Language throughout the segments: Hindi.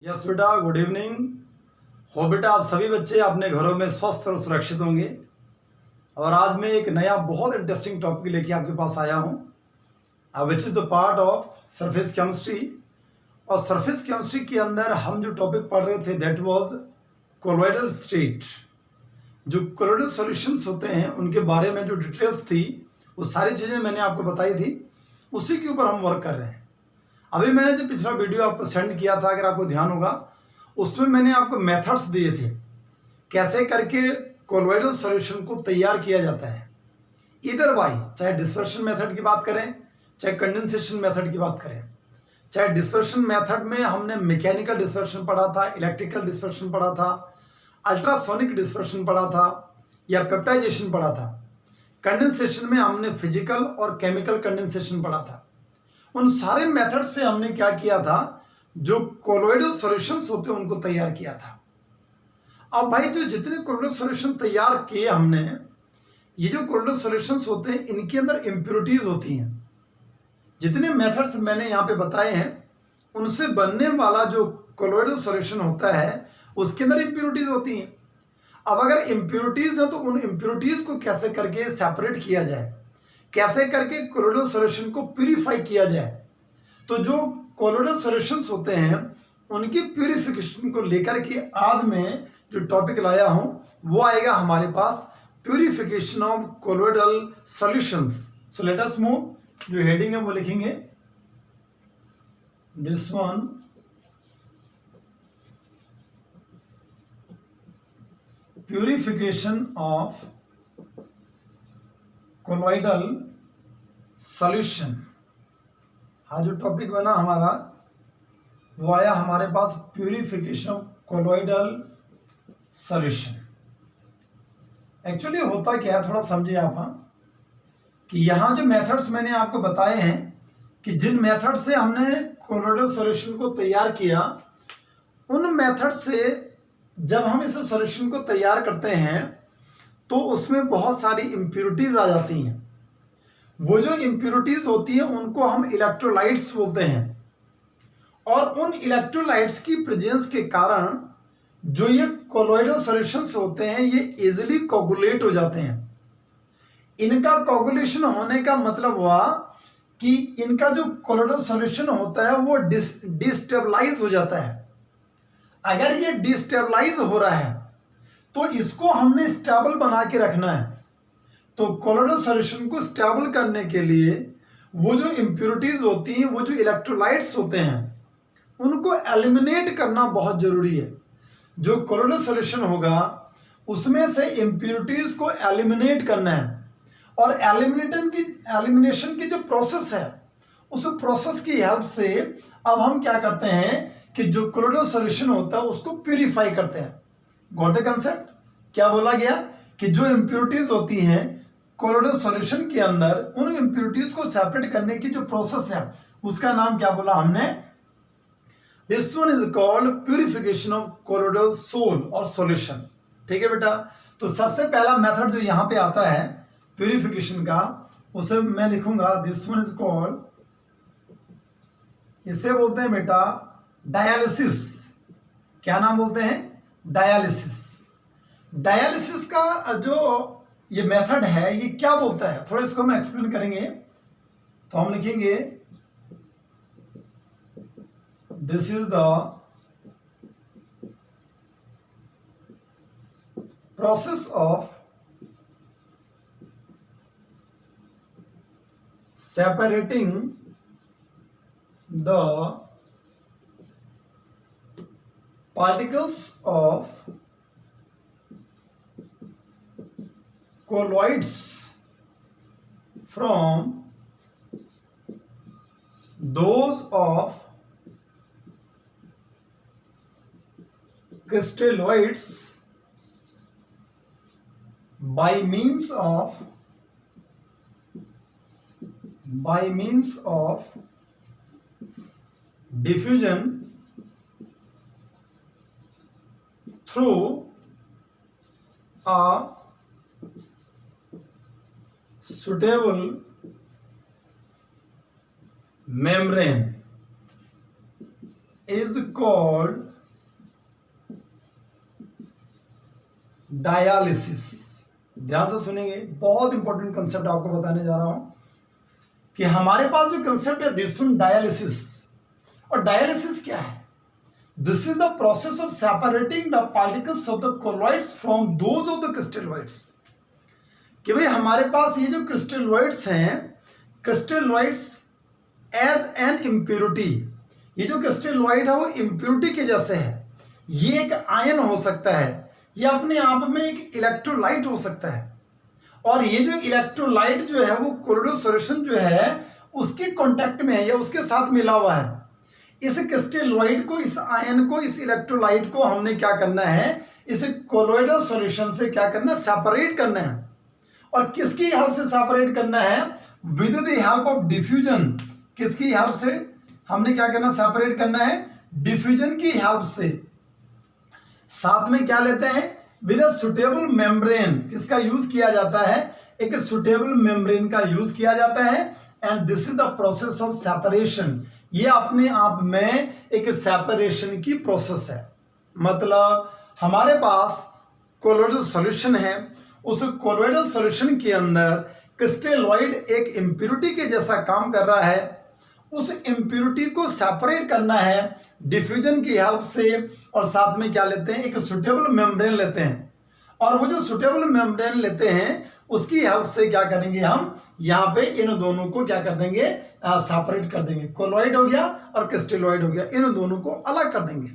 यस बेटा, गुड इवनिंग। हो बेटा, आप सभी बच्चे अपने घरों में स्वस्थ और सुरक्षित होंगे। और आज मैं एक नया बहुत इंटरेस्टिंग टॉपिक लेके आपके पास आया हूँ, which is the part of surface chemistry. और सरफेस केमिस्ट्री के अंदर हम जो टॉपिक पढ़ रहे थे दैट वाज कोलोइडल स्टेट। जो कोलोइडल सॉल्यूशंस होते हैं उनके बारे में जो डिटेल्स थी वो सारी चीज़ें मैंने आपको बताई थी, उसी के ऊपर हम वर्क कर रहे हैं। अभी मैंने जो पिछला वीडियो आपको सेंड किया था, अगर आपको ध्यान होगा, उसमें मैंने आपको मेथड्स दिए थे कैसे करके कोलोइडल सॉल्यूशन को तैयार किया जाता है। इधर बाई चाहे डिस्पर्शन मेथड की बात करें, चाहे कंडेंसेशन मेथड की बात करें। चाहे डिस्पर्शन मेथड में हमने मैकेनिकल डिस्पर्शन पढ़ा था, इलेक्ट्रिकल डिस्पर्शन पढ़ा था, अल्ट्रासोनिक डिस्पर्शन पढ़ा था या पेप्टाइजेशन पढ़ा था। कंडेंसेशन में हमने फिजिकल और केमिकल कंडेंसेशन पढ़ा था। उन सारे मेथड से हमने क्या किया था, जो कोलोइडल सॉल्यूशंस होते हैं उनको तैयार किया था। अब भाई जो जितने कोलोइडल सॉल्यूशन तैयार किए हमने, ये जो कोलोइडल सॉल्यूशंस होते हैं इनके अंदर इम्प्योरिटीज होती हैं। जितने मेथड्स मैंने यहाँ पे बताए हैं उनसे बनने वाला जो कोलोइडल सॉल्यूशन होता है उसके अंदर इम्प्योरिटीज होती हैं। अब अगर इम्प्योरिटीज है तो उन इम्प्योरिटीज को कैसे करके सेपरेट किया जाए, कैसे करके कोलोइडल सॉल्यूशन को प्यूरिफाई किया जाए। तो जो कोलोइडल सॉल्यूशंस होते हैं उनकी प्यूरिफिकेशन को लेकर के आज मैं जो टॉपिक लाया हूं वो आएगा हमारे पास, purification of colloidal solutions. So let us move. जो हेडिंग है वो लिखेंगे this one, purification of colloidal solution. हाँ, जो टॉपिक बना हमारा वो आया हमारे पास purification of colloidal solution. Actually होता क्या है, थोड़ा समझिए आप। हाँ, कि यहाँ जो मेथड्स मैंने आपको बताए हैं कि जिन मेथड से हमने कोलोइडल सॉल्यूशन को तैयार किया, उन मेथड से जब हम इस सॉल्यूशन को तैयार करते हैं तो उसमें बहुत सारी इम्प्योरिटीज आ जाती हैं। वो जो इम्प्योरिटीज होती हैं उनको हम इलेक्ट्रोलाइट्स बोलते हैं। और उन इलेक्ट्रोलाइट्स की प्रेजेंस के कारण जो ये कोलोइडल सॉल्यूशंस होते हैं ये इजीली कोगुलेट हो जाते हैं। इनका कोगुलेशन होने का मतलब हुआ कि इनका जो कोलोइडल सॉल्यूशन होता है वो डिस्टेबलाइज हो जाता है। अगर ये डिस्टेबलाइज हो रहा है तो इसको हमने स्टेबल बना के रखना है। तो कोलोइडल सॉल्यूशन को स्टेबल करने के लिए वो जो इम्प्योरिटीज होती हैं, वो जो इलेक्ट्रोलाइट्स होते हैं, उनको एलिमिनेट करना बहुत जरूरी है। जो कोलोइडल सॉल्यूशन होगा उसमें से इम्प्योरिटीज को एलिमिनेट करना है। और एलिमिनेशन की जो प्रोसेस है उस प्रोसेस की हेल्प से अब हम क्या करते हैं कि जो कोलोइडल सॉल्यूशन होता है उसको प्यूरिफाई करते हैं। Got the concept? क्या बोला गया कि जो इम्प्योरिटीज होती हैं कोलोइडल सॉल्यूशन के अंदर, उन इम्प्योरिटीज को सेपरेट करने की जो प्रोसेस है उसका नाम क्या बोला हमने? This one is called purification of colloidal sol और सॉल्यूशन। ठीक है बेटा, तो सबसे पहला मेथड जो यहां पे आता है प्यूरिफिकेशन का, उसे मैं लिखूंगा दिस वन इज कॉल्ड, इसे बोलते हैं बेटा डायलिसिस। क्या नाम बोलते हैं? डायलिसिस। डायलिसिस का जो ये मेथड है ये क्या बोलता है, थोड़ा इसको हम एक्सप्लेन करेंगे। तो हम लिखेंगे this is the process of separating the particles of colloids from those of crystalloids by means of diffusion through a suitable membrane is called dialysis. ध्यान से सुनेंगे, बहुत इंपॉर्टेंट कंसेप्ट आपको बताने जा रहा हूं कि हमारे पास जो कंसेप्ट है दिस वन डायालिसिस। और डायालिसिस क्या है? This is the process of separating the particles of the colloids from those of the crystalloids. कि भाई हमारे पास ये जो क्रिस्टलोइड्स हैं, क्रिस्टलोइड्स एज एन इम्प्योरिटी, ये जो क्रिस्टलोइड है वो इम्प्योरिटी के जैसे है। ये एक आयन हो सकता है, ये अपने आप में एक इलेक्ट्रोलाइट हो सकता है, और ये जो इलेक्ट्रोलाइट जो है वो कोलोइडल सॉल्यूशन जो है उसके कांटेक्ट में है या उसके साथ मिला हुआ है। इस क्रिस्टलोइड को, इस आयन को, इस इलेक्ट्रोलाइट को हमने क्या करना है, इस कोलोइडल सॉल्यूशन से क्या करना है, सेपरेट करना है। और किसकी हेल्प से सेपरेट करना है? With the help of diffusion. किसकी हेल्प से हमने क्या करना, सेपरेट करना है? डिफ्यूजन की हेल्प से। साथ में क्या लेते हैं? With a suitable membrane. किसका यूज किया जाता है? एक सुटेबल मेम्ब्रेन का यूज किया जाता है। And this is the process of separation. ये अपने आप में एक सेपरेशन की प्रोसेस है। मतलब हमारे पास कोलोइडल सॉल्यूशन है, उस कोलोइडल सॉल्यूशन के अंदर क्रिस्टलोइड एक इम्प्योरिटी के जैसा काम कर रहा है। उस इम्प्योरिटी को सेपरेट करना है डिफ्यूजन की हेल्प से, और साथ में क्या लेते हैं, एक सुटेबल मेम्ब्रेन लेते हैं। और वो जो सुटेबल मेम्ब्रेन लेते हैं उसकी हेल्प से क्या करेंगे, हम यहाँ पे इन दोनों को क्या कर देंगे, सेपरेट कर देंगे। कोलोइड हो गया और क्रिस्टलोइड हो गया, इन दोनों को अलग कर देंगे।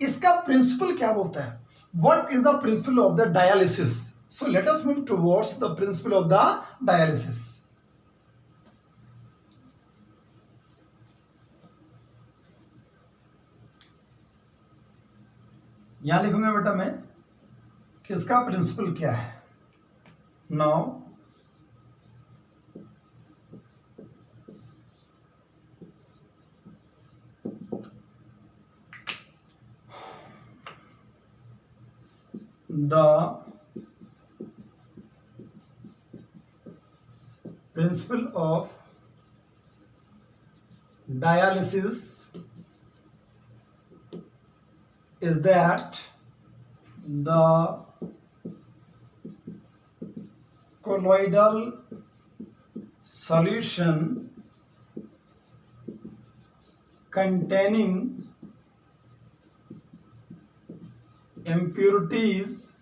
इसका प्रिंसिपल क्या बोलता है? What is the principle of the dialysis? So let us move towards the principle of the dialysis. यहां लिखूंगा बेटा मैं कि इसका प्रिंसिपल क्या है। Now the principle of dialysis is that the colloidal solution containing impurities,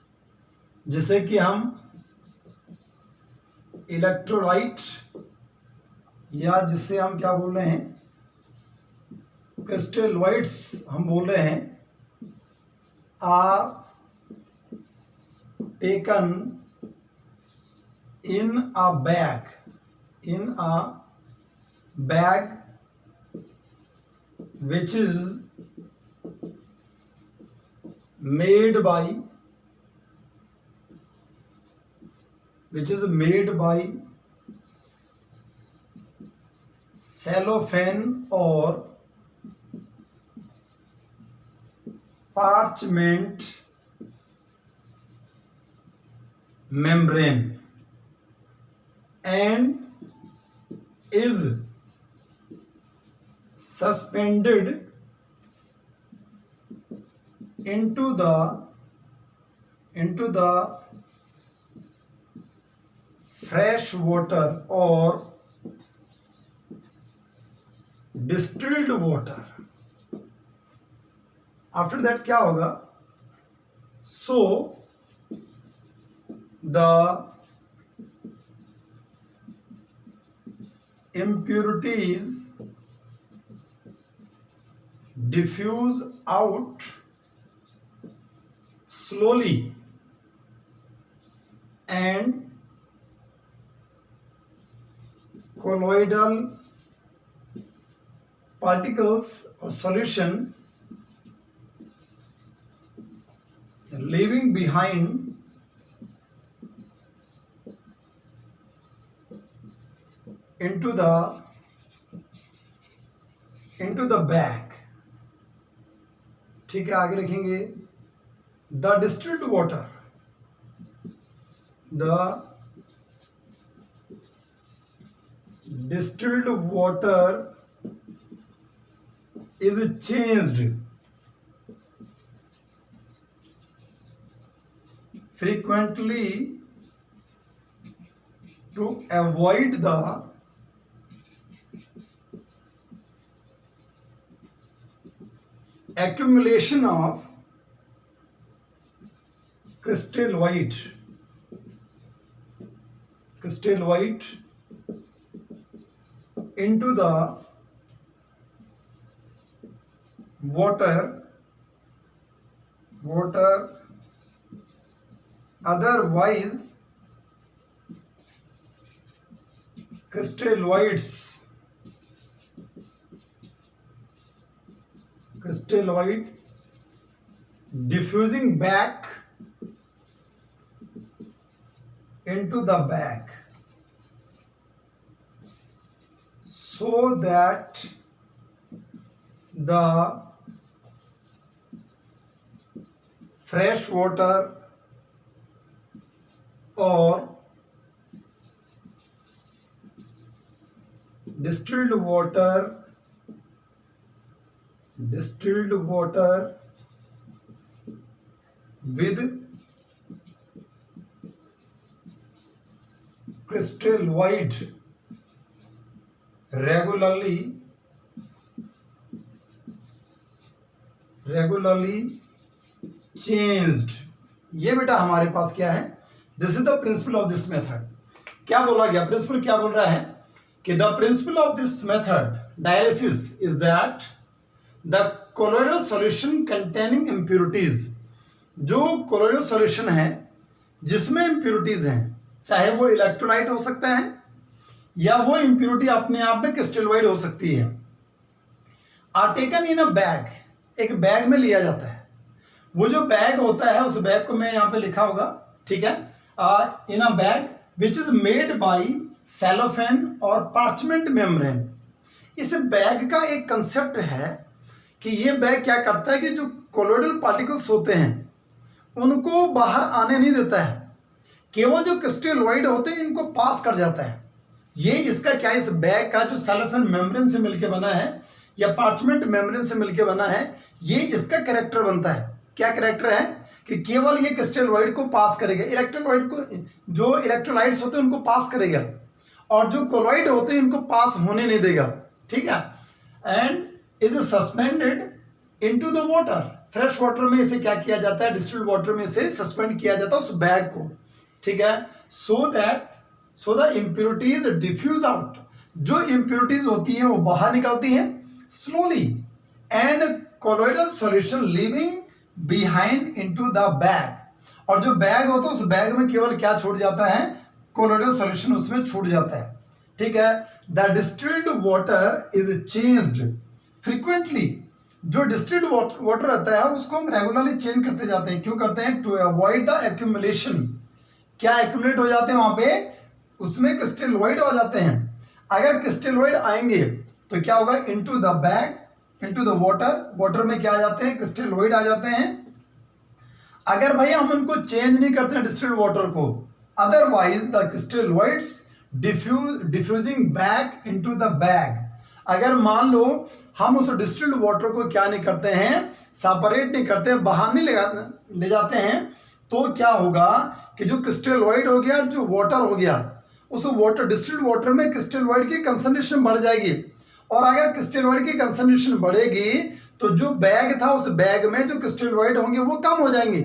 जिसे कि हम इलेक्ट्रोलाइट या जिसे हम क्या बोल रहे हैं, क्रिस्टलोइड्स हम बोल रहे हैं, are taken in a bag which is made by cellophane or parchment membrane and is suspended into the fresh water or distilled water. After that क्या होगा? So the impurities diffuse out slowly and colloidal particles or solution leaving behind into the bag. ठीक है, आगे लिखेंगे the distilled water, the distilled water is changed frequently to avoid the accumulation of crystalloid into the water, otherwise crystalloid diffusing back into the bag, so that the fresh water or distilled water with crystalloid regularly changed. ये बेटा हमारे पास क्या है, this is the principle of this method. क्या बोला गया, प्रिंसिपल क्या बोल रहा है कि the principle of this method dialysis is that the colloidal solution containing impurities, जो कोलोइडल सॉल्यूशन है जिसमें इंप्योरिटीज हैं, चाहे वो इलेक्ट्रोलाइट हो सकता है या वो इंप्योरिटी अपने आप में क्रिस्टलोइड हो सकती है, are taken in a bag, एक बैग में लिया जाता है. वो जो बैग होता है उस बैग को मैं यहां पे लिखा होगा, ठीक है, in a bag which is made by cellophane और पार्चमेंट मेम्ब्रेन. इस बैग का एक कंसेप्ट है कि ये बैग क्या करता है कि जो कोलोइडल पार्टिकल्स होते हैं उनको बाहर आने नहीं देता है, केवल जो क्रिस्टलोइड होते हैं इनको पास कर जाता है. ये इसका क्या, इस बैग का जो सेलोफेन मेम्ब्रेन से मिलकर बना है या पार्चमेंट मेम्ब्रेन से मिलकर बना है, ये इसका कैरेक्टर बनता है. क्या कैरेक्टर है कि केवल ये क्रिस्टलोइड को पास करेगा, इलेक्ट्रोलाइट को, जो इलेक्ट्रोलाइट्स होते हैं उनको पास करेगा और जो कोलोइड होते हैं इनको पास होने नहीं देगा. ठीक है, and is suspended into the water. Fresh water में इसे क्या किया जाता है, डिस्टिल्ड वाटर में इसे सस्पेंड किया जाता है उस बैग को. ठीक है, so the impurities diffuse out. जो इम्प्योरिटीज होती हैं वो बाहर निकलती हैं slowly, and colloidal solution living behind into the bag. और जो बैग होता है उस बैग में केवल क्या छूट जाता है, कोलोइडल सॉल्यूशन उसमें छूट जाता है. ठीक है, the distilled water is changed frequently. जो डिस्टिल्ड वाटर रहता है उसको हम रेगुलरली चेंज करते जाते हैं. क्यों करते हैं, टू अवॉइड द एक्यूमुलेशन. क्या एक्यूमुलेट हो जाते हैं वहां पे, उसमें क्रिस्टलोइड आ जाते हैं. अगर क्रिस्टलोइड आएंगे तो क्या होगा, into the bag, into the water में क्या आ जाते हैं, क्रिस्टलोइड आ जाते हैं. अगर भाई हम उनको चेंज नहीं करते हैं डिस्टिल्ड वाटर को, otherwise the crystalloids diffusing back into the bag. अगर मान लो हम उस डिस्टिल्ड वाटर को क्या नहीं करते हैं, सेपरेट नहीं करते हैं, बाहर नहीं ले जाते हैं, तो क्या होगा कि जो क्रिस्टलोइड हो गया, जो वाटर हो गया, उस वाटर डिस्टिल्ड वाटर में क्रिस्टलोइड की कंसंट्रेशन बढ़ जाएगी. और अगर क्रिस्टलोइड की कंसंट्रेशन बढ़ेगी तो जो बैग था उस बैग में जो क्रिस्टलोइड होंगे वो कम हो जाएंगे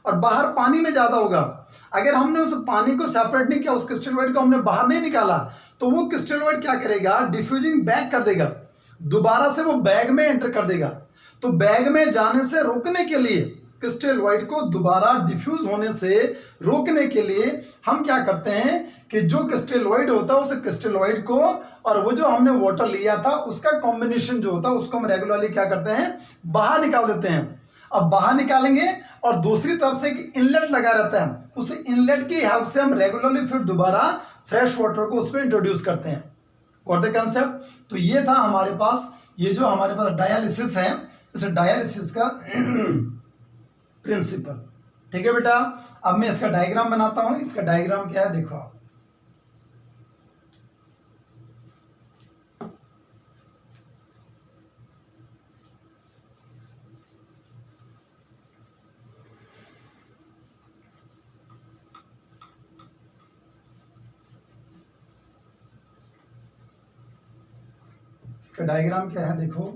और बाहर पानी में ज्यादा होगा. अगर हमने उस पानी को सेपरेट नहीं किया, उस क्रिस्टलोइड को हमने बाहर नहीं निकाला, तो वो क्रिस्टलोइड क्या करेगा, डिफ्यूजिंग बैक कर देगा, दोबारा से वो बैग में एंटर कर देगा. तो बैग में जाने से रोकने के लिए, क्रिस्टलोइड को दोबारा डिफ्यूज होने से रोकने के लिए हम क्या करते हैं कि जो क्रिस्टलोइड होता है उस क्रिस्टलोइड को और वो जो हमने वाटर लिया था उसका कॉम्बिनेशन जो होता है उसको हम रेगुलरली क्या करते हैं, बाहर निकाल देते हैं. अब बाहर निकालेंगे और दूसरी तरफ से एक इनलेट लगा रहता है, उस इनलेट की हेल्प से हम रेगुलरली फिर दोबारा फ्रेश वाटर को उसमें इंट्रोड्यूस करते हैं. Got the concept. तो ये था हमारे पास, ये जो हमारे पास डायलिसिस है, इस डायलिसिस का प्रिंसिपल. ठीक है बेटा, अब मैं इसका डायग्राम बनाता हूं. इसका डायग्राम क्या है देखो आप. इसका डायग्राम क्या है देखो।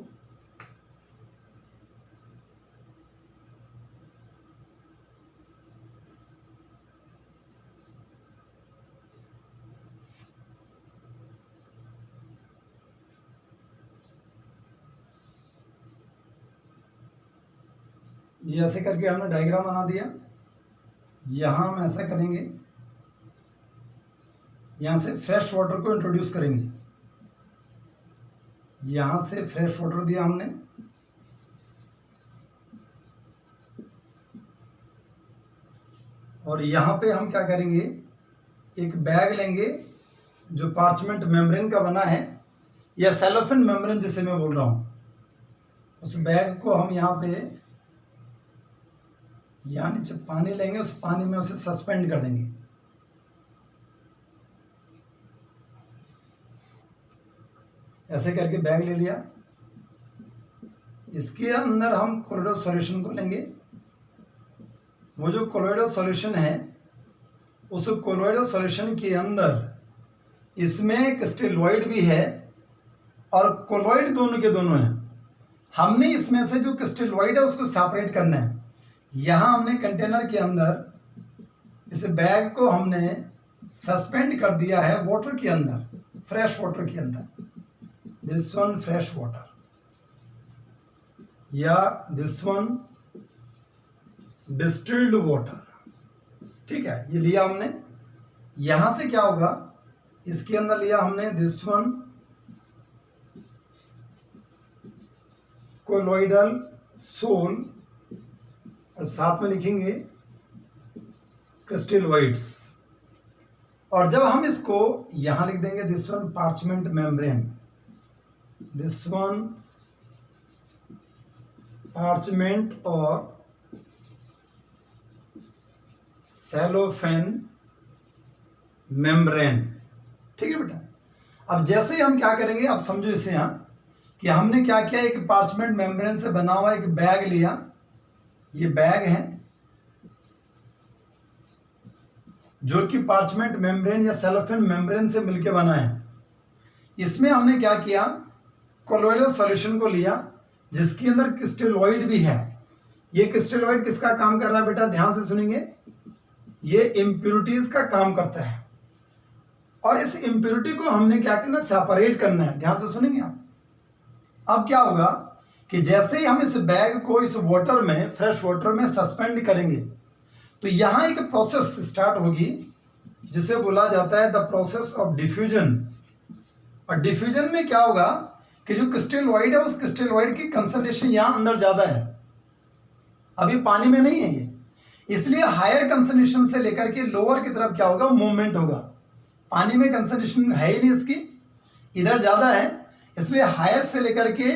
ये ऐसे करके हमने डायग्राम बना दिया। यहाँ हम ऐसा करेंगे, यहाँ से फ्रेश वाटर को इंट्रोड्यूस करेंगे। यहाँ से फ्रेश वाटर दिया हमने, और यहाँ पे हम क्या करेंगे, एक बैग लेंगे जो पार्चमेंट मेम्ब्रेन का बना है, या सेलोफेन मेम्ब्रेन जिसे मैं बोल रहा हूँ। उस बैग को हम यहाँ पे, यहाँ नीचे पानी लेंगे, उस पानी में उसे सस्पेंड कर देंगे। ऐसे करके बैग ले लिया। इसके अंदर हम कोलोइडल सॉल्यूशन को लेंगे। वो जो कोलोइडल सॉल्यूशन है, उस कोलोइडल सॉल्यूशन के अंदर इसमें क्रिस्टलोइड भी है और कोलोइड दोनों के दोनों हैं। हमने इसमें से जो क्रिस्टलोइड है उसको सेपरेट करना है। यहाँ हमने कंटेनर के अंदर इस बैग को हमने सस्पेंड कर दिया है वाटर के अंदर, फ्रेश वाटर के अंदर। दिस वन फ्रेश वाटर, या दिस वन डिस्टिल्ड वाटर, ठीक है। ये लिया हमने। यहां से क्या होगा, इसके अंदर लिया हमने दिस वन कोलोइडल सोल, और साथ में लिखेंगे क्रिस्टलोइड्स। और जब हम इसको यहां लिख देंगे this one parchment membrane, this one parchment और सेलोफेन मेम्ब्रेन, ठीक है बेटा। अब जैसे ही हम क्या करेंगे, अब समझो इसे यहां कि हमने क्या किया, एक पार्चमेंट मेम्ब्रेन से बना हुआ एक बैग लिया। ये बैग है जो कि पार्चमेंट मेम्ब्रेन या सेलोफेन मेम्ब्रेन से मिलकर बना है। इसमें हमने क्या किया, कोलोइडल सॉल्यूशन को लिया जिसके अंदर क्रिस्टलोइड भी है। ये क्रिस्टलोइड किसका काम कर रहा है बेटा, ध्यान से सुनेंगे। ये इम्प्योरिटीज का काम करता है, और इस इम्प्योरिटी को हमने क्या करना, सेपरेट करना है। ध्यान से सुनेंगे आप। अब क्या होगा कि जैसे ही हम इस बैग को इस वाटर में, फ्रेश वाटर में सस्पेंड करेंगे, तो यहां एक प्रोसेस स्टार्ट होगी जिसे बोला जाता है द प्रोसेस ऑफ डिफ्यूजन। और डिफ्यूजन में क्या होगा कि जो क्रिस्टलोइड है, उस क्रिस्टलोइड की कंसंट्रेशन यहां अंदर ज्यादा है, अभी पानी में नहीं है ये, इसलिए हायर कंसंट्रेशन से लेकर के लोअर की तरफ क्या होगा, मूवमेंट होगा। पानी में कंसंट्रेशन है ही नहीं इसकी, इधर ज्यादा है, इसलिए हायर से लेकर के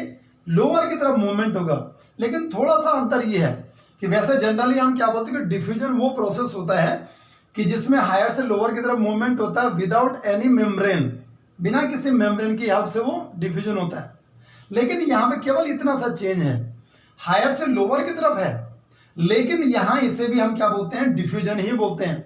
लोअर की तरफ मूवमेंट होगा। लेकिन थोड़ा सा अंतर ये है कि वैसे जनरली हम क्या बोलते हैं कि डिफ्यूजन वो प्रोसेस होता है कि जिसमें हायर से लोअर की तरफ मूवमेंट होता है विदाउट एनी मेम्ब्रेन, बिना किसी मेम्ब्रेन की हेल्प से वो डिफ्यूजन होता है। लेकिन यहाँ पे केवल इतना सा चेंज है, हायर से लोअर की तरफ है, लेकिन यहाँ इसे भी हम क्या बोलते हैं, डिफ्यूजन ही बोलते हैं।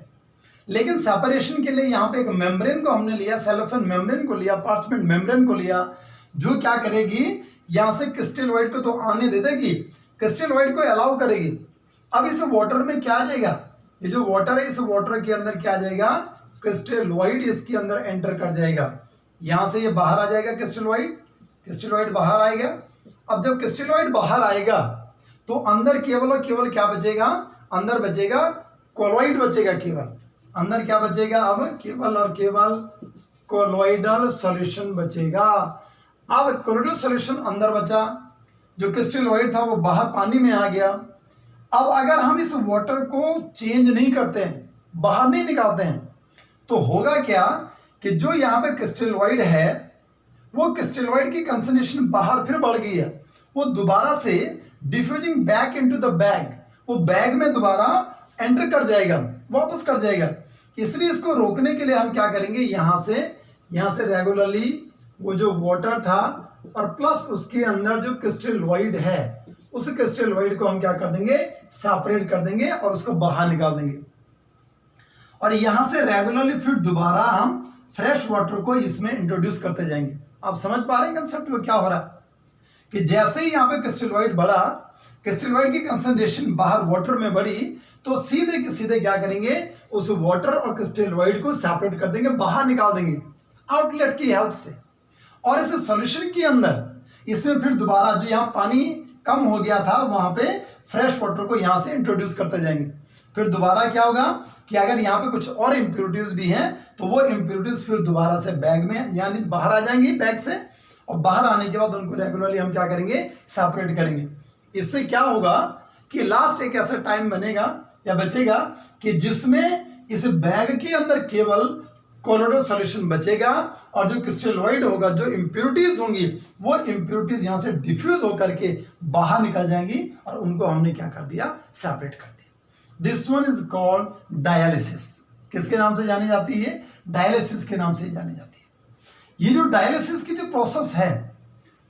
लेकिन सेपरेशन के लिए यहाँ पे एक मेम्ब्रेन को हमने लिया, सेलोफेन मेम्ब्रेन को लिया, पार्चमेंट मेम्ब्रेन को लिया, जो क्या करेगी, यहां से क्रिस्टलोइड को तो आने दे देगी, क्रिस्टलोइड को अलाउ करेगी। अब इस वाटर में क्या आ जाएगा, ये जो वाटर है, इस वाटर के अंदर क्या आ जाएगा, क्रिस्टलोइड इसके अंदर एंटर कर जाएगा। यहां से ये बाहर आ जाएगा क्रिस्टलोइड बाहर आएगा। अब जब क्रिस्टलोइड बाहर आएगा तो अंदर केवल और केवल क्या बचेगा, अंदर बचेगा कोलोइड बचेगा केवल। अंदर क्या बचेगा, अब केवल और केवल कोलोइडल सॉल्यूशन बचेगा। अब कोलोइडल सॉल्यूशन अंदर बचा, जो क्रिस्टलोइड था वो बाहर पानी में आ गया। अब अगर हम इस वाटर को चेंज नहीं करते हैं, बाहर नहीं निकालते हैं, तो होगा क्या कि जो यहाँ पे क्रिस्टलोइड है, वो क्रिस्टलोइड की कंसंट्रेशन बाहर फिर बढ़ गई है, वो दोबारा से diffusing back into the bag, वो बैग में दोबारा एंटर कर जाएगा, वापस कर जाएगा। इसलिए इसको रोकने के लिए हम क्या करेंगे, यहाँ से रेगुलरली वो जो वाटर था और प्लस उसके अंदर जो क्रिस्टलोइड है, उस क्रिस्टलोइड को हम क्या कर देंगे, सेपरेट कर देंगे और उसको बाहर निकाल देंगे। और यहां से रेगुलरली फिर दोबारा हम फ्रेश वाटर को इसमें इंट्रोड्यूस करते जाएंगे। आप समझ पा रहे हैं कंसेप्ट को क्या हो रहा है कि जैसे ही यहाँ पे क्रिस्टलोइड बढ़ा, क्रिस्टलोइड की कंसंट्रेशन बाहर वाटर में बढ़ी, तो सीधे के सीधे क्या करेंगे, उस वाटर और क्रिस्टलोइड को सेपरेट कर देंगे, बाहर निकाल देंगे आउटलेट की हेल्प से। और इस सॉल्यूशन के अंदर इसमें फिर दोबारा जो यहाँ पानी कम हो गया था वहां पे फ्रेश वाटर को यहाँ से इंट्रोड्यूस करते जाएंगे। फिर दोबारा क्या होगा कि अगर यहाँ पे कुछ और इम्प्योरिटीज भी हैं तो वो इम्प्योरिटीज फिर दोबारा से बैग में यानी बाहर आ जाएंगी बैग से, और बाहर आने के बाद उनको रेगुलरली हम क्या करेंगे, सेपरेट करेंगे। इससे क्या होगा कि लास्ट एक ऐसा टाइम बनेगा या बचेगा कि जिसमें इस बैग के अंदर केवल कोलोइडल सॉल्यूशन बचेगा, और जो क्रिस्टलोइड होगा, जो इम्प्योरिटीज होंगी, वो इम्प्योरिटीज यहां से डिफ्यूज होकर के बाहर निकल जाएंगी और उनको हमने क्या कर दिया, सेपरेट कर दिया। This one is called dialysis. किसके नाम से जानी जाती है, डायलिसिस के नाम से जानी जाती है। ये जो डायलिसिस की जो प्रोसेस है,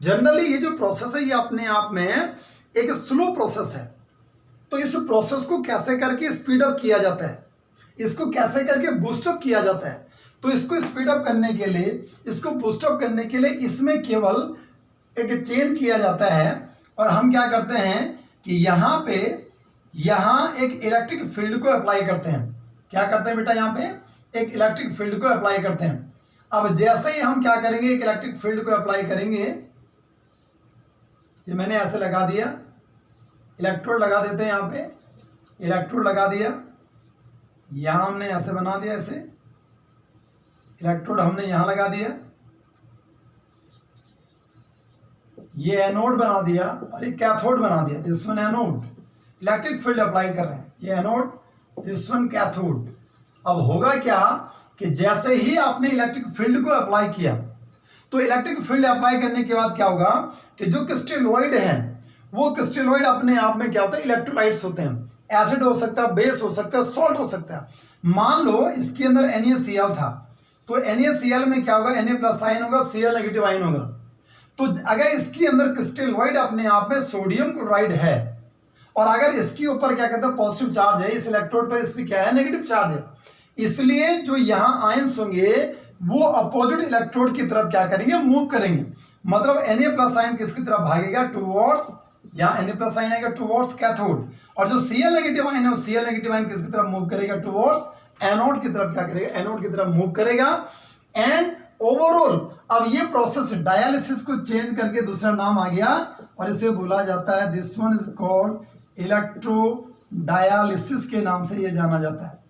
जनरली ये जो प्रोसेस है ये अपने आप में एक स्लो प्रोसेस है। तो इस प्रोसेस को कैसे करके स्पीड अप किया जाता है, इसको कैसे करके बूस्टअप किया जाता है, तो इसको स्पीड अप करने के लिए, इसको बूस्टअप करने के लिए इसमें केवल एक चेंज किया जाता है। और हम क्या करते हैं कि यहाँ पे एक इलेक्ट्रिक फील्ड को अप्लाई करते हैं। क्या करते हैं बेटा, यहाँ पे एक इलेक्ट्रिक फील्ड को अप्लाई करते हैं। अब जैसे ही हम क्या करेंगे, एक इलेक्ट्रिक फील्ड को अप्लाई करेंगे, ये मैंने ऐसे लगा दिया, इलेक्ट्रोड लगा देते हैं यहाँ पे, इलेक्ट्रोड लगा दिया, यहाँ हमने ऐसे बना दिया, ऐसे इलेक्ट्रोड हमने यहाँ लगा दिया, ये एनोड बना दिया और एक कैथोड बना दिया। This one anode, electric field apply कर रहे हैं, ये एनोड, दिस वन कैथोड। अब होगा क्या कि जैसे ही आपने इलेक्ट्रिक फील्ड को अप्लाई किया, तो इलेक्ट्रिक फील्ड अप्लाई करने के बाद क्या होगा कि जो क्रिस्टलोइड है, वो क्रिस्टलोइड अपने आप में क्या होता है, इलेक्ट्रोलाइट्स होते हैं। एसिड हो सकता है, बेस हो सकता है, सॉल्ट हो सकता है। मान लो इसके अंदर NaCl था, तो NaCl में क्या होगा, Na+ आयन होगा, Cl नेगेटिव आयन होगा। तो अगर इसके अंदर क्रिस्टलोइड अपने आप में सोडियम क्लोराइड है, और अगर इसके ऊपर क्या कहते हैं पॉजिटिव चार्ज है, इस इलेक्ट्रोड पर इस पर क्या है, नेगेटिव चार्ज है, इसलिए जो यहाँ आयंस होंगे वो अपोजिट इलेक्ट्रोड की तरफ क्या करेंगे, मूव करेंगे। मतलब Na+ आयन किसकी तरफ भागेगा, टुवर्ड्स, यहाँ Na+ आयन आएगा टुवर्ड्स कैथोड, और जो Cl नेगेटिव आयन है वो Cl नेगेटिव आयन किसकी तरफ मूव करेगा, टुवर्ड्स एनोड की तरफ क्या करेगा, एनोड की तरफ मूव करेगा। एंड ओवरऑल अब ये प्रोसेस डायलिसिस को चेंज करके दूसरा नाम आ गया, और इसे बोला जाता है, this one is called electro dialysis के नाम से ये जाना जाता है।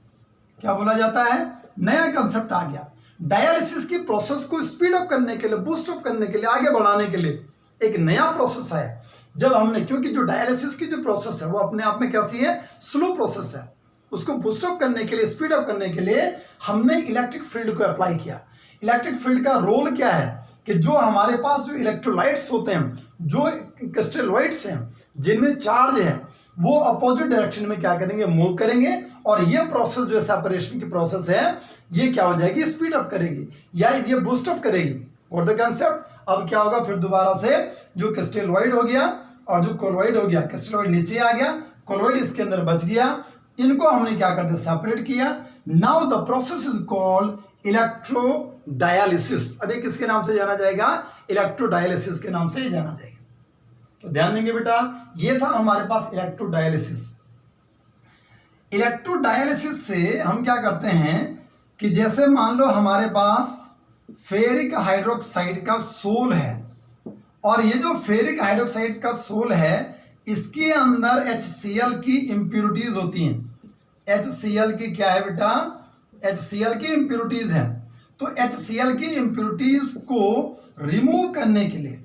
क्या बोला जाता है, नया कंसेप्ट आ गया। डायलिसिस की प्रोसेस को स्पीड अप करने के लिए, बूस्ट अप करने के लिए, आगे बढ़ाने के लिए एक नया प्रोसेस है। जब हमने, क्योंकि जो डायलिसिस की जो प्रोसेस है वो अपने आप में कैसी है, स्लो प्रोसेस है, उसको बूस्ट अप करने के लिए, स्पीड अप करने के लिए हमने इलेक्ट्रिक फील्ड को अप्लाई किया। इलेक्ट्रिक फील्ड का रोल क्या है कि जो हमारे पास जो इलेक्ट्रोलाइट्स होते हैं, जो क्रिस्टलोइड्स हैं, जिनमें चार्ज है, वो अपोजिट डायरेक्शन में क्या करेंगे, मूव करेंगे, और ये प्रोसेस जो सेपरेशन की प्रोसेस है, ये क्या हो जाएगी, स्पीड अप करेगी या ये बूस्ट अप करेगी। और द कंसेप्ट अब क्या होगा, फिर दोबारा से जो क्रिस्टलोइड हो गया और जो कोलोइड हो गया, क्रिस्टलोइड नीचे आ गया, कोलोइड इसके अंदर बच गया, इनको हमने क्या कर दिया, सेपरेट किया। Now the process is called electro dialysis. अभी किसके नाम से जाना जाएगा, इलेक्ट्रो डायलिसिस के नाम से जाना जाएगा। तो ध्यान देंगे बेटा, ये था हमारे पास इलेक्ट्रो डायलिसिस। इलेक्ट्रो डायलिसिस से हम क्या करते हैं कि जैसे मान लो हमारे पास फेरिक हाइड्रोक्साइड का सोल है, और ये जो फेरिक हाइड्रोक्साइड का सोल है, इसके अंदर HCl की इंप्योरिटीज होती हैं। HCl की क्या है बेटा, HCl की इंप्योरिटीज है। तो HCl की इंप्योरिटीज को रिमूव करने के लिए,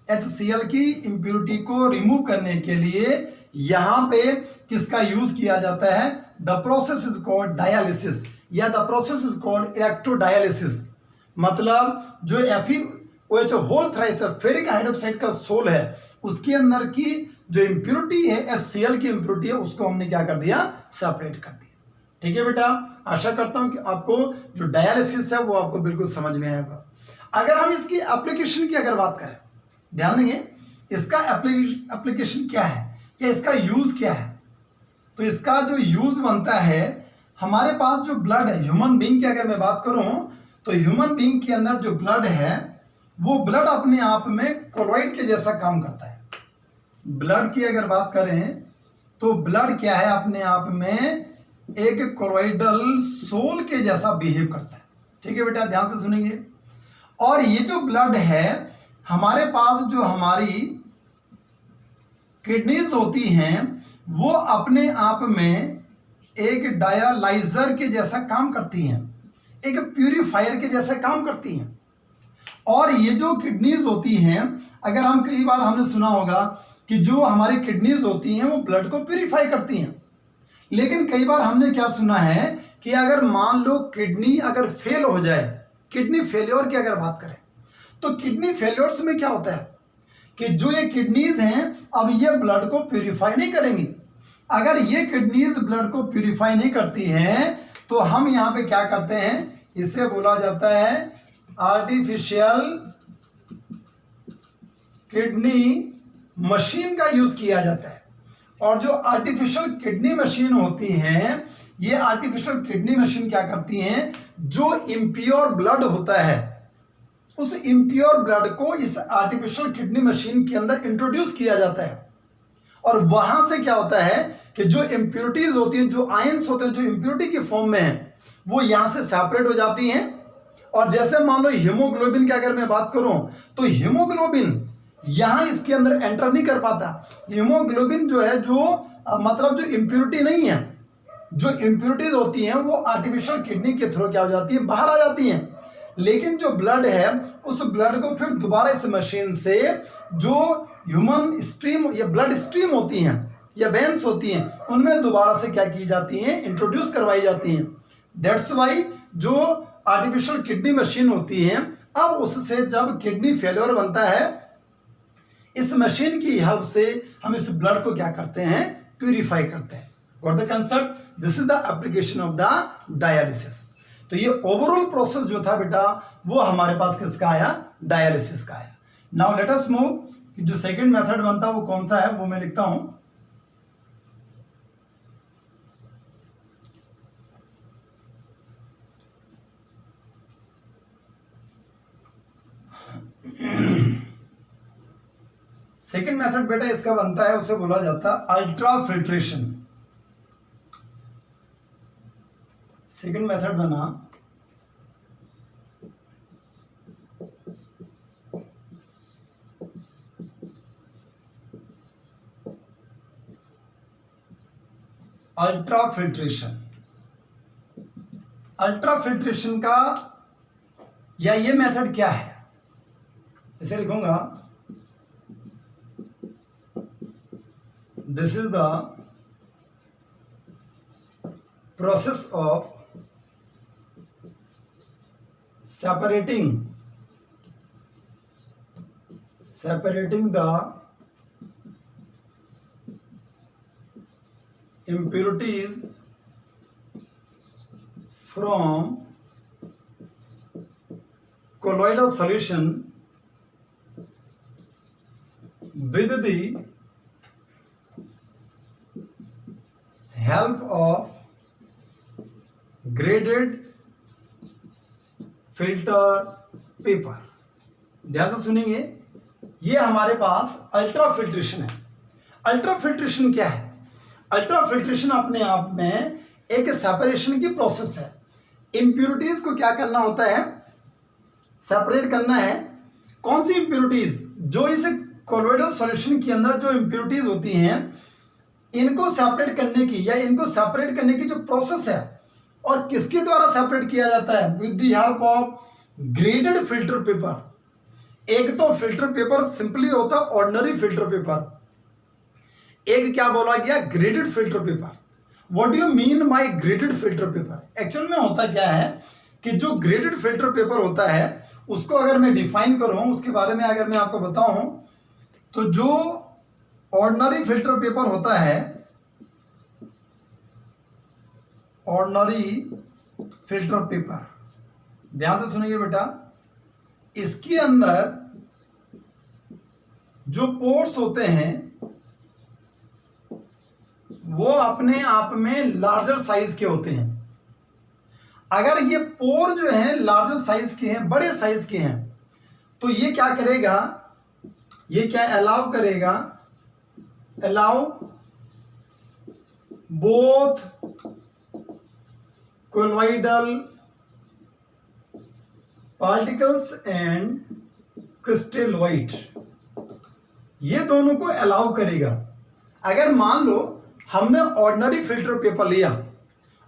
HCl की इंप्योरिटी को रिमूव करने के लिए यहां पे किसका यूज किया जाता है, the process is called dialysis, या the process is called electrodialysis. मतलब जो FeOH होल थ्राइस है, फेरिक हाइड्रोक्साइड का सोल है, उसके अंदर की जो इंप्योरिटी है, HCl की इंप्योरिटी है, उसको हमने क्या कर दिया, सेपरेट कर दिया। ठीक है बेटा, आशा करता हूं कि आपको जो डायलिसिस है वो आपको बिल्कुल समझ में आएगा। अगर हम इसकी एप्लीकेशन की अगर बात करें, ध्यान देंगे, इसका एप्लीकेशन क्या है या इसका यूज क्या है। तो इसका जो यूज बनता है, हमारे पास जो ब्लड है, ह्यूमन बीइंग की अगर मैं बात करूं, तो ह्यूमन बीइंग के अंदर जो ब्लड है, वो ब्लड अपने आप में कोलॉइड के जैसा काम करता है। ब्लड की अगर बात करें तो ब्लड क्या है, अपने आप में एक कोलॉइडल सोल के जैसा बिहेव करता है। ठीक है बेटा, ध्यान से सुनेंगे। और ये जो ब्लड है हमारे पास, जो हमारी किडनीज होती हैं, वो अपने आप में एक डायलाइजर के जैसा काम करती हैं, एक प्यूरिफायर के जैसा काम करती हैं। और ये जो किडनीज होती हैं, अगर हम कई बार हमने सुना होगा कि जो हमारी किडनीज होती हैं वो ब्लड को प्यूरिफाई करती हैं, लेकिन कई बार हमने क्या सुना है कि अगर मान लो किडनी अगर फेल हो जाए, किडनी फेल्योर की अगर बात करें, तो किडनी फेल्योर्स में क्या होता है कि जो ये किडनीज हैं अब ये ब्लड को प्यूरिफाई नहीं करेंगी। अगर ये किडनीज ब्लड को प्यूरिफाई नहीं करती हैं तो हम यहाँ पे क्या करते हैं, इसे बोला जाता है आर्टिफिशियल किडनी मशीन का यूज किया जाता है। और जो आर्टिफिशियल किडनी मशीन होती हैं, ये आर्टिफिशियल किडनी मशीन क्या करती हैं, जो इम्प्योर ब्लड होता है उस इम्प्योर ब्लड को इस आर्टिफिशियल किडनी मशीन के अंदर इंट्रोड्यूस किया जाता है। और वहां से क्या होता है कि जो इम्प्योरिटीज होती हैं, जो आयंस होते हैं, जो इम्प्योरिटी की फॉर्म में है, वो यहां से सेपरेट हो जाती हैं। और जैसे मान लो हीमोग्लोबिन की अगर मैं बात करूं तो हीमोग्लोबिन यहां इसके अंदर एंटर नहीं कर पाता। हीमोग्लोबिन जो है, जो मतलब जो इम्प्योरिटी नहीं है, जो इम्प्योरिटीज होती हैं वो आर्टिफिशियल किडनी के थ्रू क्या हो जाती है, बाहर आ जाती हैं। लेकिन जो ब्लड है उस ब्लड को फिर दोबारा इस मशीन से जो ह्यूमन स्ट्रीम या ब्लड स्ट्रीम होती हैं या वेन्स होती हैं, उनमें दोबारा से क्या की जाती हैं, इंट्रोड्यूस करवाई जाती हैं। दैट्स वाई जो आर्टिफिशियल किडनी मशीन होती है, अब उससे जब किडनी फेलियर बनता है, इस मशीन की हेल्प से हम इस ब्लड को क्या करते हैं, प्यूरिफाई करते हैं। Got the concept? This is the application of the dialysis. तो ये ओवरऑल प्रोसेस जो था बेटा वो हमारे पास किसका आया, डायलिसिस का आया। नाउ लेट अस मूव, जो सेकंड मेथड बनता है वो कौन सा है, वो मैं लिखता हूं। सेकंड मेथड बेटा इसका बनता है, उसे बोला जाता है अल्ट्रा फिल्ट्रेशन। सेकंड मेथड बना अल्ट्रा फिल्ट्रेशन। अल्ट्रा फिल्ट्रेशन का या ये मेथड क्या है, इसे लिखूंगा, this is the process of separating the impurities from colloidal solution with the help of graded filter paper. ध्यान से सुनेंगे, ये हमारे पास अल्ट्रा फिल्ट्रेशन है। अल्ट्रा फिल्ट्रेशन क्या है, अल्ट्रा फिल्ट्रेशन अपने आप में एक सेपरेशन की प्रोसेस है। इंप्योरिटीज को क्या करना होता है, सेपरेट करना है। कौन सी इंप्योरिटीज, जो इस कोलोइडल सॉल्यूशन के अंदर जो इंप्योरिटीज होती हैं, इनको सेपरेट करने की या इनको सेपरेट करने की जो प्रोसेस है, और किसके द्वारा सेपरेट किया जाता है, with the help of graded filter paper. एक तो फिल्टर पेपर सिंपली होता है ऑर्डिनरी फिल्टर पेपर, एक क्या बोला गया, graded filter paper. What do you mean by graded filter paper? Actual में होता क्या है कि जो ग्रेडेड फिल्टर पेपर होता है उसको अगर मैं डिफाइन करूं, उसके बारे में अगर मैं आपको बताऊं, तो जो ऑर्डिनरी फिल्टर पेपर होता है, ऑर्डिनरी फिल्टर पेपर, ध्यान से सुनिए बेटा, इसके अंदर जो पोर्स होते हैं वो अपने आप में लार्जर साइज के होते हैं। अगर ये पोर जो है लार्जर साइज के हैं, बड़े साइज के हैं, तो ये क्या करेगा, ये क्या अलाउ करेगा, allow both colloidal particles and crystalloid, ये दोनों को अलाउ करेगा। अगर मान लो हमने ऑर्डिनरी फिल्टर पेपर लिया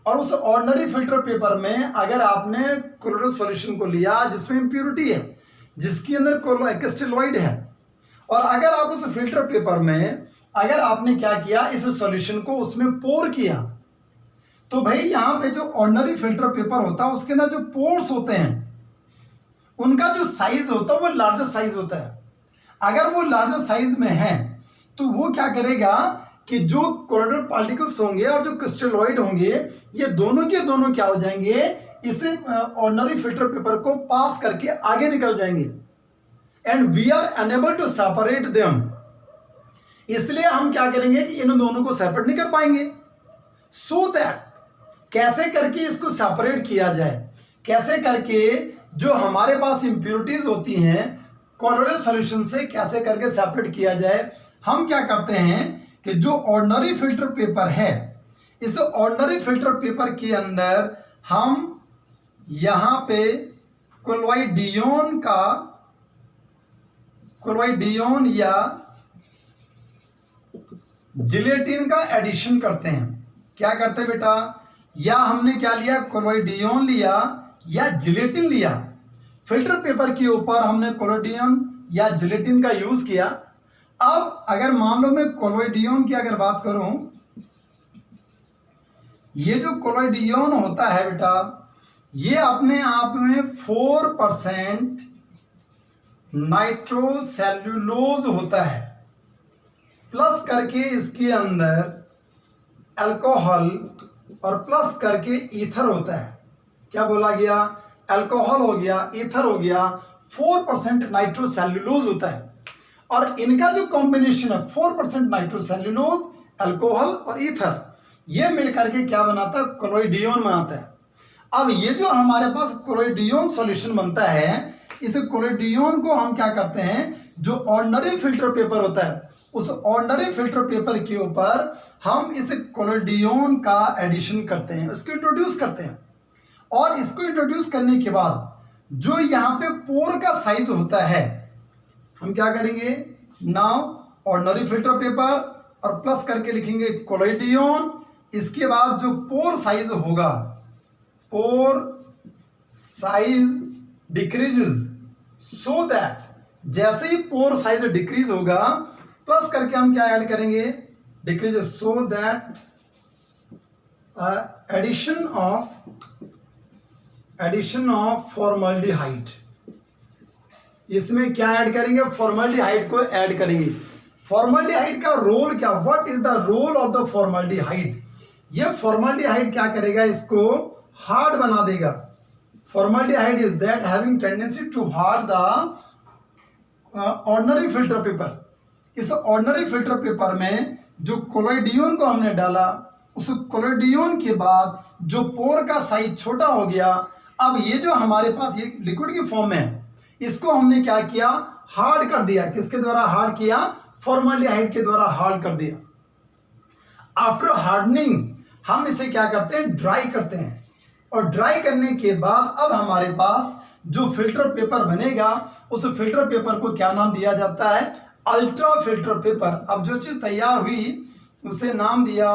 और उस ऑर्डिनरी फिल्टर पेपर में अगर आपने कोलोइडल सॉल्यूशन को लिया जिसमें इम्प्योरिटी है, जिसके अंदर क्रिस्टलोइड है, और अगर आप उस फिल्टर पेपर में अगर आपने क्या किया, इस सॉल्यूशन को उसमें पोर किया, तो भाई यहाँ पे जो ऑर्डिनरी फिल्टर पेपर होता है उसके अंदर जो पोर्स होते हैं उनका जो साइज होता है वो लार्जर साइज होता है। अगर वो लार्जर साइज में है तो वो क्या करेगा कि जो कोलोइडल पार्टिकल्स होंगे और जो क्रिस्टलोइड होंगे ये दोनों के दोनों क्या हो जाएंगे, इस ऑर्डिनरी फिल्टर पेपर को पास करके आगे निकल जाएंगे and we are unable to separate them. इसलिए हम क्या करेंगे कि इन दोनों को सेपरेट नहीं कर पाएंगे। सो दैट कैसे करके इसको सेपरेट किया जाए, कैसे करके जो हमारे पास इंप्योरिटीज होती हैं कोलोइडल सॉल्यूशन से कैसे करके सेपरेट किया जाए, हम क्या करते हैं कि जो ऑर्डिनरी फिल्टर पेपर है, इस ऑर्डिनरी फिल्टर पेपर के अंदर हम यहां पे कोलॉइडियन या जिलेटिन का एडिशन करते हैं। क्या करते हैं बेटा, या हमने क्या लिया, कोलॉइडियन लिया या जिलेटिन लिया, फिल्टर पेपर के ऊपर हमने कोलॉइडियन या जिलेटिन का यूज किया। अब अगर मान लो मैं कोलॉइडियन की अगर बात करूं, ये जो कोलॉइडियन होता है बेटा, ये अपने आप में 4% नाइट्रोसेल्यूलोज होता है, प्लस करके इसके अंदर अल्कोहल और प्लस करके ईथर होता है। क्या बोला गया, अल्कोहल हो गया, ईथर हो गया, 4% नाइट्रोसेल्यूलोज होता है। और इनका जो कॉम्बिनेशन है 4% नाइट्रोसेल्यूलोज, अल्कोहल और ईथर, ये मिलकर के क्या बनाता है, कोलॉइडियन बनाता है। अब ये जो हमारे पास कोलॉइडियन सॉल्यूशन बनता है, इस कोलॉइडियन को हम क्या करते हैं, जो ऑर्डिनरी फिल्टर पेपर होता है उस ऑर्डिनरी फिल्टर पेपर के ऊपर हम इस कोलॉइडियन का एडिशन करते हैं, इसको इंट्रोड्यूस करते हैं। और इसको इंट्रोड्यूस करने के बाद जो यहाँ पे पोर का साइज होता है, हम क्या करेंगे, नाउ ऑर्डिनरी फिल्टर पेपर और प्लस करके लिखेंगे कोलॉइडियन। इसके बाद जो पोर साइज होगा, pore size decreases, so that जैसे ही पोर साइज डिक्रीज होगा प्लस करके हम क्या ऐड करेंगे, decreases, so that addition of formaldehyde. इसमें क्या ऐड करेंगे, फॉर्मल्डिहाइड को ऐड करेंगे। फॉर्मल्डिहाइड का रोल क्या, what is the role of the formaldehyde, ये फॉर्मल्डिहाइड क्या करेगा, इसको हार्ड बना देगा। Formaldehyde is that having tendency to hard the ordinary filter paper. इस ऑर्डिनरी फिल्टर पेपर में जो कोलॉइडियन को हमने डाला, उस कोलॉइडियन के बाद जो पोर का साइज छोटा हो गया, अब ये जो हमारे पास ये लिक्विड की फॉर्म में है, इसको हमने क्या किया, हार्ड कर दिया। किसके द्वारा हार्ड किया, फॉर्मल्डिहाइड के द्वारा हार्ड कर दिया। आफ्टर हार्डनिंग हम इसे क्या करते हैं, ड्राई करते हैं। और ड्राई करने के बाद अब हमारे पास जो फिल्टर पेपर बनेगा, उस फिल्टर पेपर को क्या नाम दिया जाता है, अल्ट्रा फिल्टर पेपर। अब जो चीज तैयार हुई उसे नाम दिया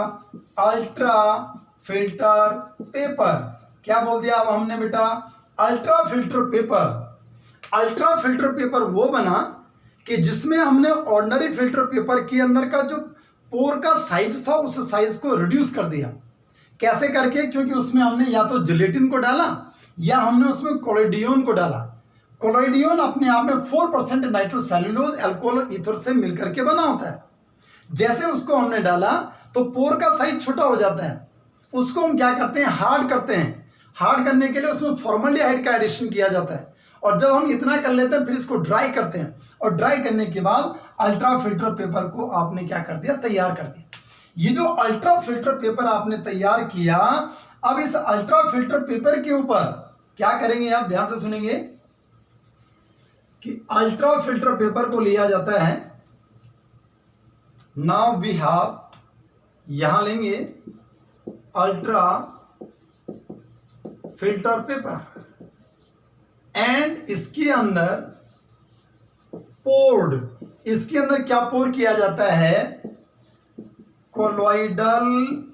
अल्ट्रा फिल्टर पेपर। क्या बोल दिया अब हमने बेटा, ultra filter paper. Ultra filter paper वो बना कि जिसमें हमने ऑर्डिनरी फिल्टर पेपर के अंदर का जो पोर का साइज था उस साइज को रिड्यूस कर दिया। कैसे करके, क्योंकि उसमें हमने या तो जिलेटिन को डाला या हमने उसमें कोलॉइडियन को डाला। कोलॉइडियन अपने आप में 4% नाइट्रोसेल्यूलोज, अल्कोहल और ईथर से मिलकर के बना होता है। जैसे उसको हमने डाला तो पोर का साइज छोटा हो जाता है, उसको हम क्या करते हैं, हार्ड करते हैं। हार्ड करने के लिए उसमें फॉर्मल्डिहाइड का एडिशन किया जाता है। और जब हम इतना कर लेते हैं फिर इसको ड्राई करते हैं, और ड्राई करने के बाद अल्ट्रा फिल्टर पेपर को आपने क्या कर दिया, तैयार कर दिया। ये जो अल्ट्रा फिल्टर पेपर आपने तैयार किया, अब इस अल्ट्रा फिल्टर पेपर के ऊपर क्या करेंगे आप, ध्यान से सुनेंगे। कि अल्ट्रा फिल्टर पेपर को लिया जाता है। नाउ वी हैव, यहां लेंगे अल्ट्रा फिल्टर पेपर एंड इसके अंदर पोर्ड, इसके अंदर क्या पोर किया जाता है, कोलोइडल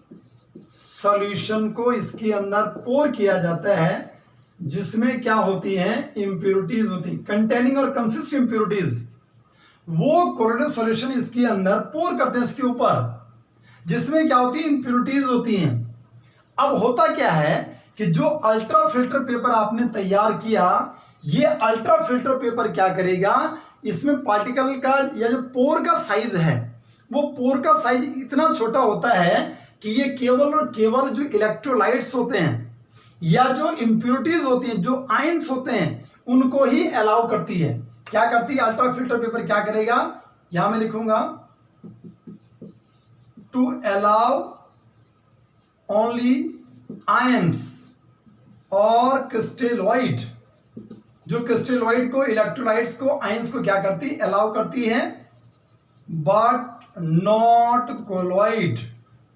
सॉल्यूशन को इसके अंदर पोर किया जाता है, जिसमें क्या होती हैं, इंप्योरिटीज होती हैं, कंटेनिंग और कंसिस्ट इंप्योरिटीज। वो कोलोइडल सॉल्यूशन इसके अंदर पोर करते हैं इसके ऊपर, जिसमें क्या होती है, इंप्योरिटीज होती हैं। अब होता क्या है कि जो अल्ट्रा फिल्टर पेपर आपने तैयार किया, ये अल्ट्रा फिल्टर पेपर क्या करेगा, इसमें पार्टिकल का या जो पोर का साइज है, वो पोर का साइज इतना छोटा होता है कि ये केवल और केवल जो इलेक्ट्रोलाइट्स होते हैं या जो इंप्योरिटीज होती हैं, जो आयंस होते हैं, उनको ही अलाउ करती है। क्या करती है अल्ट्रा फिल्टर पेपर, क्या करेगा, यहां मैं लिखूंगा टू अलाउ ओनली आयंस और क्रिस्टलोइड, जो क्रिस्टलोइड को, इलेक्ट्रोलाइट्स को, आयंस को क्या करती, अलाउ करती है, बट नॉट कोलोइड,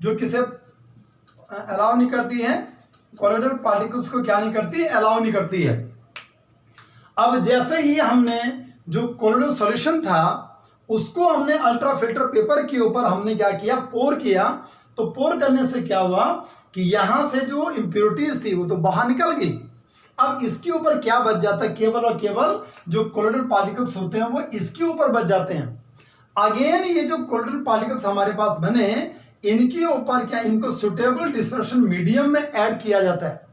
जो किसे अलाउ नहीं करती है, कोलोइडल पार्टिकल्स को क्या नहीं करती, अलाउ नहीं करती है। अब जैसे ही हमने जो कोलोइडल सॉल्यूशन था उसको हमने अल्ट्रा फिल्टर पेपर के ऊपर हमने क्या किया, पोर किया, तो पोर करने से क्या हुआ कि यहां से जो इंप्योरिटीज थी वो तो बाहर निकल गई। अब इसके ऊपर क्या बच जाता है, केवल और केवल जो कोलोइडल पार्टिकल्स होते हैं वो इसके ऊपर बच जाते हैं। अगेन ये जो कोलोइडल पार्टिकल्स हमारे पास बने, इनके ऊपर क्या, इनको सुटेबल डिस्पर्शन मीडियम में ऐड किया जाता है।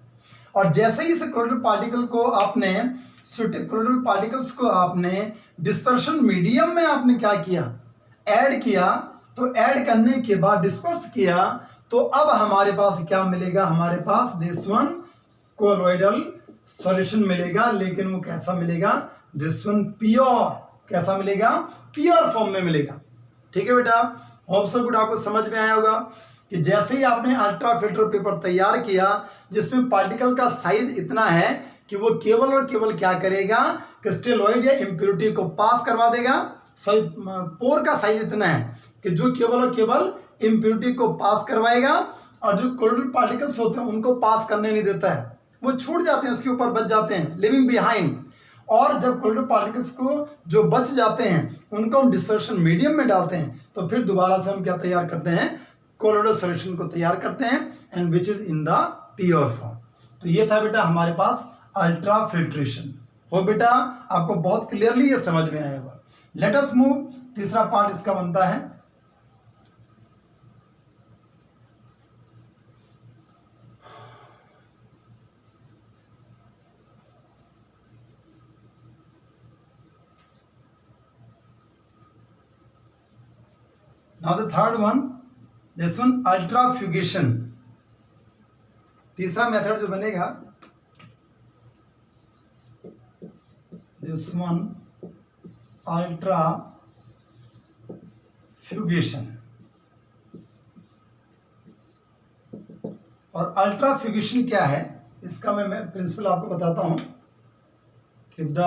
और जैसे ही इस कोलोइडल पार्टिकल को आपने, कोलोइडल पार्टिकल्स को आपने डिस्पर्शन मीडियम में आपने क्या किया, ऐड किया, तो ऐड करने के बाद डिस्पर्स किया, तो अब हमारे पास क्या मिलेगा, हमारे पास दिस वन कोलोइडल सॉल्यूशन मिलेगा। लेकिन वो कैसा मिलेगा, दिस वन प्योर, कैसा मिलेगा, प्योर फॉर्म में मिलेगा। ठीक है बेटा, होप सो गुड, आपको समझ में आया होगा कि जैसे ही आपने अल्ट्रा फिल्टर पेपर तैयार किया जिसमें पार्टिकल का साइज इतना है कि वो केवल और केवल क्या करेगा, क्रिस्टलोइड या इंप्योरिटी को पास करवा देगा। पोर का साइज इतना है कि जो केवल और केवल इंप्योरिटी को पास करवाएगा, और जो कोलोइडल पार्टिकल्स होते हैं उनको पास करने नहीं देता है, वो छूट जाते हैं, उसके ऊपर बच जाते हैं, लिविंग बिहाइंड। और जब कोलोइडल पार्टिकल्स को जो बच जाते हैं उनको हम डिस्पर्शन मीडियम में डालते हैं, तो फिर दोबारा से हम क्या तैयार करते हैं, कोलोइडल सॉल्यूशन को तैयार करते हैं, and which is in the pure form. तो ये था बेटा हमारे पास अल्ट्रा फिल्ट्रेशन। हो बेटा, आपको बहुत क्लियरली ये समझ में आया होगा। लेट अस मूव, तीसरा पार्ट इसका बनता है now the third one, this one ultrafugation। तीसरा मेथड जो बनेगा, this one ultrafugation। और अल्ट्राफ्यूगेशन क्या है, इसका मैं प्रिंसिपल आपको बताता हूं कि the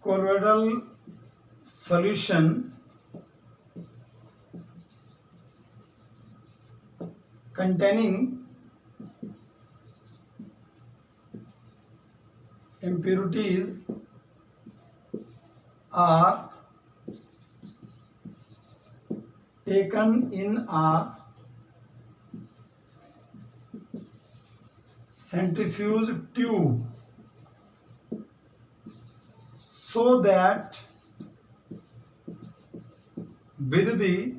colloidal solution containing impurities are taken in a centrifuge tube so that with the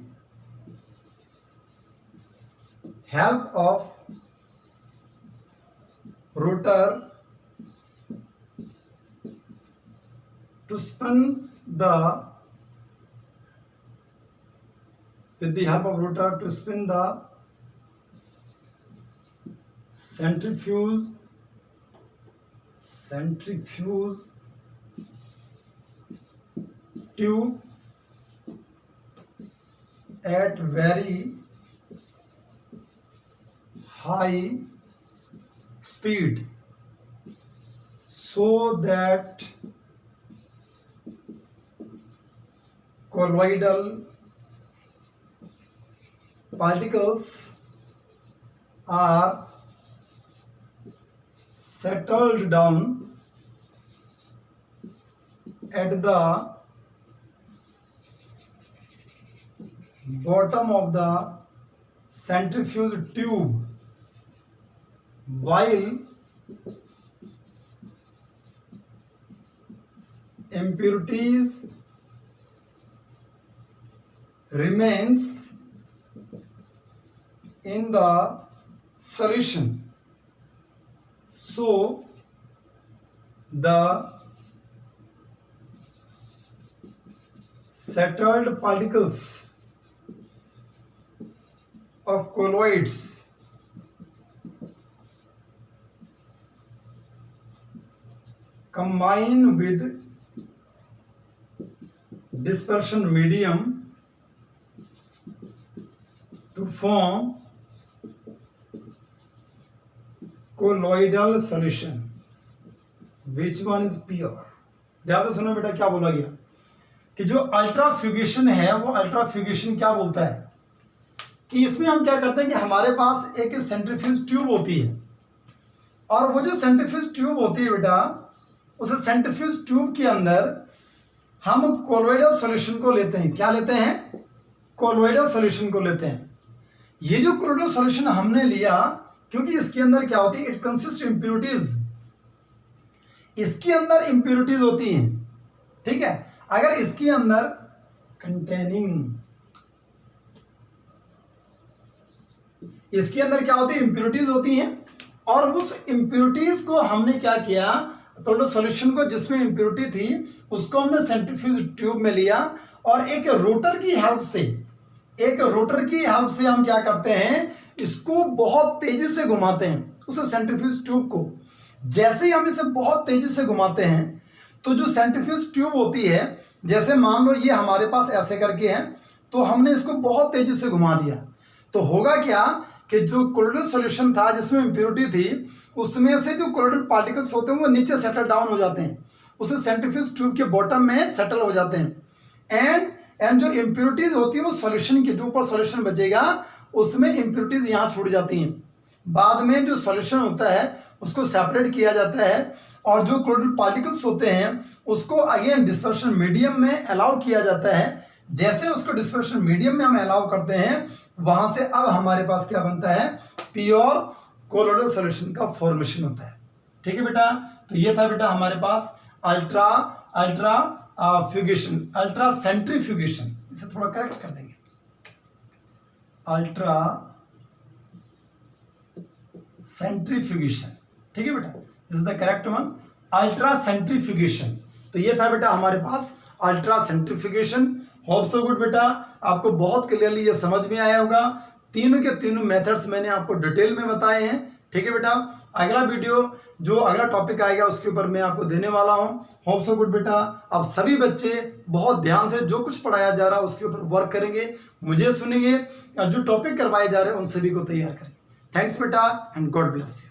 help of rotor to spin the centrifuge tube at very high speed so that colloidal particles are settled down at the bottom of the centrifuge tube while impurities remains in the solution. So the settled particles of colloids combine with dispersion medium to form colloidal solution. Which one is pure? ध्यान से सुनो बेटा, क्या बोला गया कि जो अल्ट्राफ्यूगेशन है वो अल्ट्राफ्यूगेशन क्या बोलता है कि इसमें हम क्या करते हैं कि हमारे पास एक सेंट्रीफ्यूज ट्यूब होती है और वो जो सेंट्रीफ्यूज ट्यूब होती है बेटा, उस सेंट्रीफ्यूज ट्यूब के अंदर हम कोलोइडल सॉल्यूशन को लेते हैं। क्या लेते हैं? कोलोइडल सॉल्यूशन को लेते हैं। ये जो कोलोइडल सॉल्यूशन हमने लिया, क्योंकि इसके अंदर क्या होती है, इट कंसिस्ट इम्प्योरिटीज, इसके अंदर इम्प्योरिटीज होती हैं, ठीक है। अगर इसके अंदर कंटेनिंग, इसके अंदर क्या होती है, इम्प्योरिटीज होती हैं और उस इम्प्योरिटीज को हमने क्या किया, कोलोइडल सॉल्यूशन को जिसमें इम्प्योरिटी थी उसको हमने सेंट्रीफ्यूज ट्यूब में लिया और एक रोटर की हेल्प से हम क्या करते हैं, इसको बहुत तेजी से घुमाते हैं उस सेंट्रीफ्यूज ट्यूब को। जैसे ही हम इसे बहुत तेजी से घुमाते हैं तो जो सेंट्रीफ्यूज ट्यूब होती है, जैसे मान लो ये हमारे पास ऐसे करके है, तो हमने इसको बहुत तेजी से घुमा दिया तो होगा क्या कि जो कोलोइडल सॉल्यूशन था जिसमें इम्प्योरिटी थी, उसमें से जो कोलोइडल पार्टिकल्स होते हैं वो नीचे सेटल डाउन हो जाते हैं, उस सेंट्रीफ्यूज ट्यूब के बॉटम में सेटल हो जाते हैं। एंड जो इम्प्योरिटीज होती है वो सॉल्यूशन के जो ऊपर सॉल्यूशन बचेगा उसमें इम्प्योरिटीज यहाँ छूट जाती हैं। बाद में जो सॉल्यूशन होता है उसको सेपरेट किया जाता है और जो कोलोइडल पार्टिकल्स होते हैं उसको अगेन डिस्पर्शन मीडियम में अलाउ किया जाता है। जैसे उसको डिस्पर्शन मीडियम में हम अलाउ करते हैं, वहां से अब हमारे पास क्या बनता है, प्योर कोलोइडल सॉल्यूशन का फॉर्मेशन होता है। ठीक है बेटा, तो ये था बेटा हमारे पास अल्ट्रा सेंट्रीफ्यूगेशन, इसे थोड़ा करेक्ट कर देंगे, अल्ट्रा सेंट्रीफ्यूगेशन। ठीक है बेटा, this is the correct one, ultra centrifugation. तो ये था बेटा हमारे पास ultra centrifugation. Hope so good बेटा, आपको बहुत क्लियरली ये समझ में आया होगा। तीनों के तीनों मेथड्स मैंने आपको डिटेल में बताए हैं। ठीक है बेटा, अगला वीडियो जो अगला टॉपिक आएगा उसके ऊपर मैं आपको देने वाला हूं। होप सो गुड बेटा, आप सभी बच्चे बहुत ध्यान से जो कुछ पढ़ाया जा रहा है उसके ऊपर वर्क करेंगे, मुझे सुनेंगे और जो टॉपिक करवाए जा रहे हैं उन सभी को तैयार करेंगे। थैंक्स बेटा एंड गॉड ब्लेस यू।